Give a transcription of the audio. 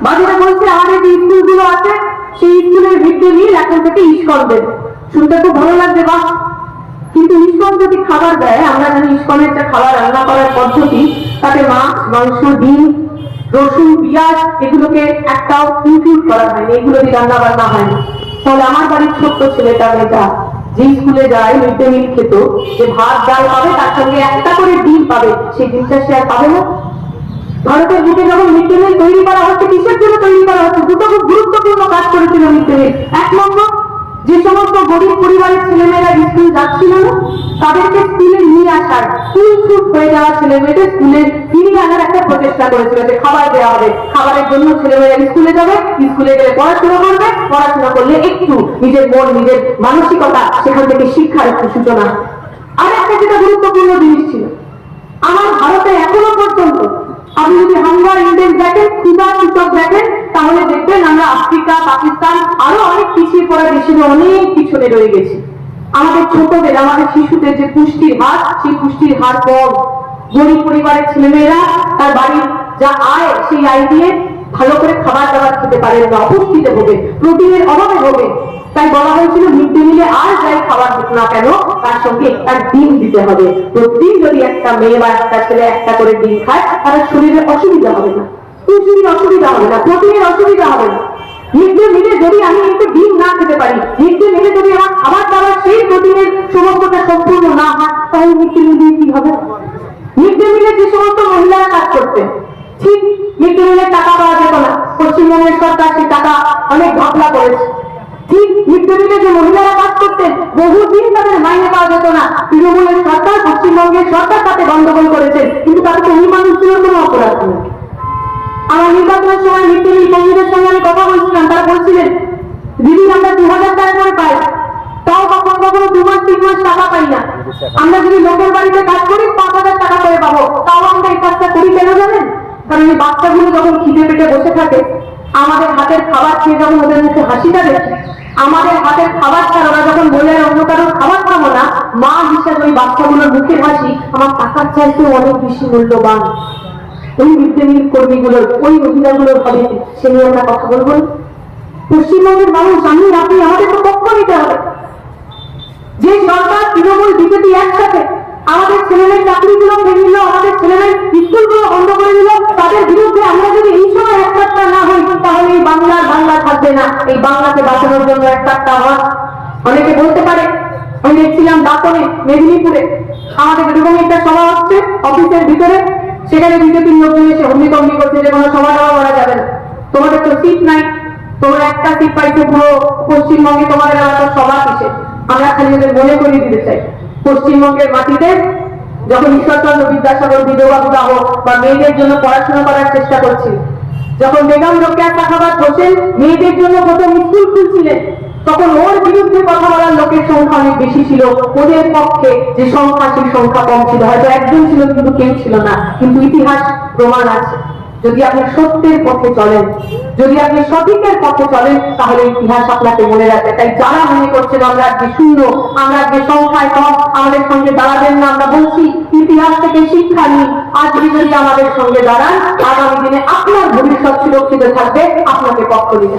বাকিরা বলছে আমাদের যে স্কুলগুলো আছে সেই স্কুলের মিড ডে মিল এখন থেকে ইস্কন দেবে। শুনতে খুব ভালো লাগবে, বাহ। কিন্তু ইস্কন যদি খাবার দেয়, আমরা জানি ইস্কনের একটা খাবার রান্না করার পদ্ধতি, তাতে মাছ, মাংস, ডিম, রসুন, পেঁয়াজ এগুলোকে একটাও ইনক্লুড করা হয়নি, এগুলো দিয়ে রান্না বান্না হয় না। তাহলে আমার বাড়ির ছোট্ট ছেলেটা মেয়েটা যে স্কুলে যায় মিড ডে মিল খেত, যে ভাত ডাল পাবে তার সঙ্গে একটা করে ডিম পাবে, সেই ডিমটা সে আর পাবে না? ভারতের বুকে যখন মিড ডে মিল তৈরি করা হচ্ছে, কিসের জন্য তৈরি করা হচ্ছে? দুটো খুব গুরুত্বপূর্ণ কাজ করেছিল মিড ডে মিল। এক নম্বর, যে সমস্ত গরিব পরিবারের ছেলেমেয়েরা স্কুল যাচ্ছিল না তাদেরকে স্কুলে নিয়ে আসার, স্কুল ছুট হয়ে যাওয়া ছেলেমেয়েদের স্কুলে ফিরিয়ে আনার একটা প্রচেষ্টা করেছিল, যে খাবার দেওয়া হবে, খাবারের জন্য ছেলেমেয়েরা স্কুলে যাবে, স্কুলে গেলে পড়াশোনা করবে, পড়াশোনা করলে একটু নিজের মন, নিজের মানসিকতা, সেখান থেকে শিক্ষার একটু সূচনা। আর একটা যেটা গুরুত্বপূর্ণ জিনিস ছিল, আমার ভারতে এখনো পর্যন্ত আপনি যদি হাঙ্গার ইন্ডেক্স দেখেন, ক্ষুধা সূচক দেখেন, তাহলে দেখবেন আমরা আফ্রিকা, পাকিস্তান আরো অনেক পিছিয়ে পড়া দেশের অনেক পিছনে রয়ে গেছি। আমাদের ছোটদের, আমাদের শিশুদের যে পুষ্টির হার, সেই পুষ্টির হার কম। গরিব পরিবারের ছেলেমেয়েরা তার বাড়ির যা আয়, সেই আয় দিয়ে ভালো করে খাবার দাবার খেতে পারেন না, অপুষ্টিতে হবে, প্রোটিনের অভাবে হবে। তাই বলা হয়েছিল মিড ডে মিলে আর যাই খাবার দিক না কেন, তার সঙ্গে একটা ডিম দিতে হবে। প্রতিদিন যদি একটা মেয়ে বা একটা ছেলে একটা করে ডিম খায়, তার শরীরে অসুবিধা হবে না, পুষ্টির অসুবিধা হবে না, প্রোটিনের অসুবিধা হবে না। মিড ডে মিলে যদি আমি একটু ডিম না খেতে পারি, মিড ডে মিলে যদি আমার খাবার দাবার সেই প্রোটিনের সমস্তটা সম্পূর্ণ না হয়, তাহলে মিড ডে মিল দিয়ে কি হবে? মিড ডে মিলে যে সমস্ত মহিলারা কাজ করতেন, ঠিক মিড ডে মিলের টাকা পাওয়া যেত না, পশ্চিমবঙ্গের সরকার সেই টাকা অনেক ঘাপলা করেছে। ঠিক মিড ডে মিলে যে মহিলারা কাজ করতেন, বহুদিন তাদের মাইনে পাওয়া যেত না, তৃণমূলের সরকার, পশ্চিমবঙ্গের সরকার তাতে গন্ডগোল করেছেন, কিন্তু তাতে ওই মানুষগুলোর কোনো অপরাধ নেই। আমার নির্বাচনের সময় মিড ডে মিল কর্মীদের সঙ্গে আমি কথা বলছিলাম, তারা বলছিলেন দিদি আমরা 2000 টাকা করে পাই, তাও কখনো কখনো 2 মাস 3 মাস টাকা পাই না। আমরা যদি লোকের বাড়িতে কাজ করি 5000 টাকা করে পাবো, তাও আমরা এই কাজটা করি কেন জানেন? কারণ এই বাচ্চাগুলো যখন খিদে পেটে বসে থাকে, আমাদের হাতের খাবার খেয়ে যখন ওদের মুখে হাসিটা দেখে, আমাদের হাতের খাবার ছাড়া ওরা যখন বলে অন্য কারোর খাবার খাবো না, মা হিসাবে ওই বাচ্চাগুলোর মুখের হাসি আমার টাকার চাইতে অনেক বেশি মূল্যবান। ওই মিড ডে মিল কর্মীগুলোর, ওই মহিলাগুলোর হবে, সে নিয়ে আমরা কথা বলবো। পশ্চিমবঙ্গের মানুষ, আমি আপনি, আমাদের তো পক্ষ নিতে হবে। যে সরকার, তৃণমূল, বিজেপি একসাথে আমাদের ছেলেমেয়ের চাকরিগুলো খেয়ে নিল, আমাদের ছেলেমেয়ের স্কুলগুলো বন্ধ করে দিল, তাদের বিরুদ্ধে আমরা যদি এই সময় একটা না হই, তাহলে এই বাংলা থাকবে না। এই বাংলাকে বাঁচানোর জন্য একটা আমার, অনেকে বলতে পারে, আমি দেখছিলাম দাঁতনে, মেদিনীপুরে আমাদের এরকম একটা সভা হচ্ছে অফিসের ভিতরে, সেখানে বিজেপির লোকজন এসে হন্ডিকম্বি করছে যে কোনো সভা টভা করা যাবে না, তোমাদের তো সিট নাই, তোমরা একটা সিট পাইছো পুরো পশ্চিমবঙ্গে, তোমাদের আবার তো সভা কিসে? আমরা খালি ওদের মনে করিয়ে দিতে চাই, পশ্চিমবঙ্গের মাটিতে যখন ঈশ্বরচন্দ্র বিদ্যাসাগর বিধবা বিবাহ বা মেয়েদের জন্য পড়াশোনা করার চেষ্টা করছিল, যখন বেগম রোকেয়া সাখাওয়াত হোসেন মেয়েদের জন্য প্রথম স্কুল খুলছিলেন, তখন ওর বিরুদ্ধে কথা বলার লোকের সংখ্যা অনেক বেশি ছিল। ওদের পক্ষে যে সংখ্যা, সেই সংখ্যা কম ছিল, হয়তো একজন ছিল কিন্তু কেউ ছিল না। কিন্তু ইতিহাস প্রমাণ আছে, যদি আপনি সত্যের পথে চলেন, যদি আপনি সঠিকের পথে চলেন, তাহলে ইতিহাস আপনাকে মনে রাখবে। তাই যারা মনে করছেন আমরা আজকে শূন্য, আমরা আজকে সংখ্যায় কম, আমাদের সঙ্গে দাঁড়াবেন না, আমরা বলছি ইতিহাস থেকে শিক্ষা নিই। আজকে যদি আমাদের সঙ্গে দাঁড়ান, আগামী দিনে আপনার ভবিষ্যৎ সুরক্ষিত থাকবে, আপনাকে পক্ষ দিতে।